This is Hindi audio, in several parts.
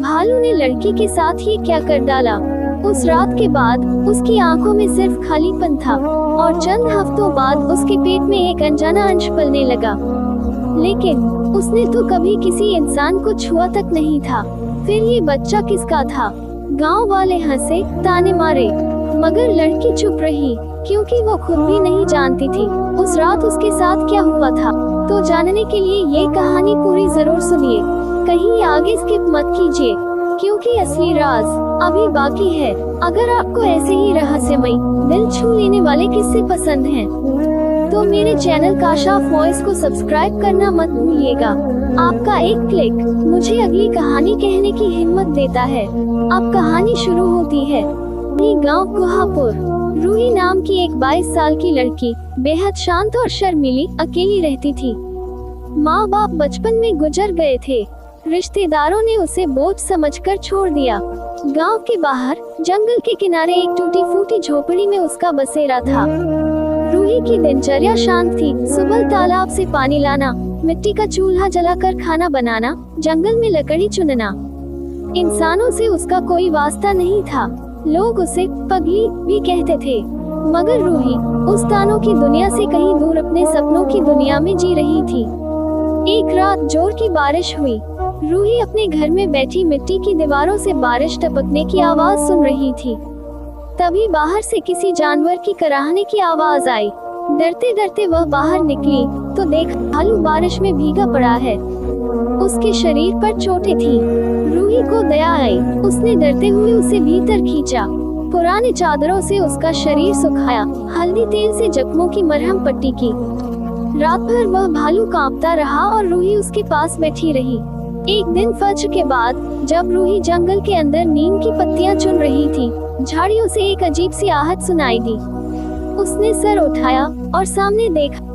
भालू ने लड़की के साथ ये क्या कर डाला। उस रात के बाद उसकी आंखों में सिर्फ खालीपन था और चंद हफ्तों बाद उसके पेट में एक अनजाना अंश पलने लगा। लेकिन उसने तो कभी किसी इंसान को छुआ तक नहीं था। फिर ये बच्चा किसका था? गांव वाले हंसे, ताने मारे, मगर लड़की चुप रही क्योंकि वो खुद भी नहीं जानती थी उस रात उसके साथ क्या हुआ था। तो जानने के लिए ये कहानी पूरी जरूर सुनिए, कहीं आगे स्किप मत कीजिए क्योंकि असली राज अभी बाकी है। अगर आपको ऐसे ही रहस्यमय, दिल छू लेने वाले किस्से पसंद हैं, तो मेरे चैनल काशाफ वॉइस को सब्सक्राइब करना मत भूलिएगा। आपका एक क्लिक मुझे अगली कहानी कहने की हिम्मत देता है। अब कहानी शुरू होती है। गांव गुहापुर। रूही नाम की एक 22 साल की लड़की बेहद शांत और शर्मीली अकेली रहती थी। माँ बाप बचपन में गुजर गए थे। रिश्तेदारों ने उसे बोझ समझकर छोड़ दिया। गांव के बाहर जंगल के किनारे एक टूटी फूटी झोपड़ी में उसका बसेरा था। रूही की दिनचर्या शांत थी। सुबह तालाब से पानी लाना, मिट्टी का चूल्हा जलाकर खाना बनाना, जंगल में लकड़ी चुनना। इंसानों से उसका कोई वास्ता नहीं था। लोग उसे पगली भी कहते थे। मगर रूही उस तानों की दुनिया से कहीं दूर अपने सपनों की दुनिया में जी रही थी। एक रात जोर की बारिश हुई। रूही अपने घर में बैठी मिट्टी की दीवारों से बारिश टपकने की आवाज सुन रही थी। तभी बाहर से किसी जानवर की कराहने की आवाज आई। डरते डरते वह बाहर निकली तो देखा भालू बारिश में भीगा पड़ा है। उसके शरीर पर चोटें थी। रूही को दया आई। उसने डरते हुए उसे भीतर खींचा। पुराने चादरों से उसका शरीर सुखाया, हल्दी तेल से जख्मों की मरहम पट्टी की। रात भर वह भालू कांपता रहा और रूही उसके पास बैठी रही। एक दिन फज्र के बाद जब रूही जंगल के अंदर नीम की पत्तियां चुन रही थी, झाड़ियों से एक अजीब सी आहट सुनाई दी। उसने सर उठाया और सामने देखा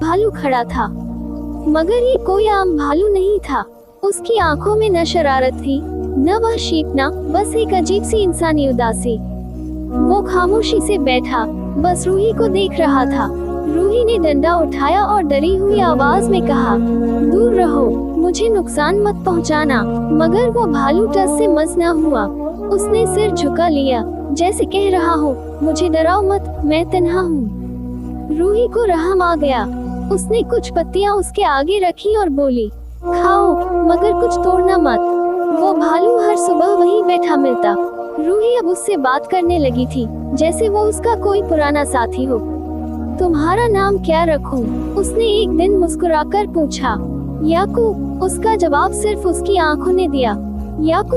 भालू खड़ा था। मगर ये कोई आम भालू नहीं था। उसकी आंखों में न शरारत थी, न वहशीपना, बस एक अजीब सी इंसानी उदासी। वो खामोशी से बैठा बस रूही को देख रहा था। रूही ने डंडा उठाया और डरी हुई आवाज में कहा, दूर रहो, मुझे नुकसान मत पहुंचाना। मगर वो भालू टस से मस न हुआ। उसने सिर झुका लिया जैसे कह रहा हो, मुझे डराओ मत, मैं तन्हा हूँ। रूही को रहम आ गया। उसने कुछ पत्तियां उसके आगे रखी और बोली, खाओ मगर कुछ तोड़ना मत। वो भालू हर सुबह वहीं बैठा मिलता। रूही अब उससे बात करने लगी थी जैसे वो उसका कोई पुराना साथी हो। तुम्हारा नाम क्या रखूं? उसने एक दिन मुस्कुराकर पूछा। याकूब, उसका जवाब सिर्फ उसकी आंखों ने दिया। याकूब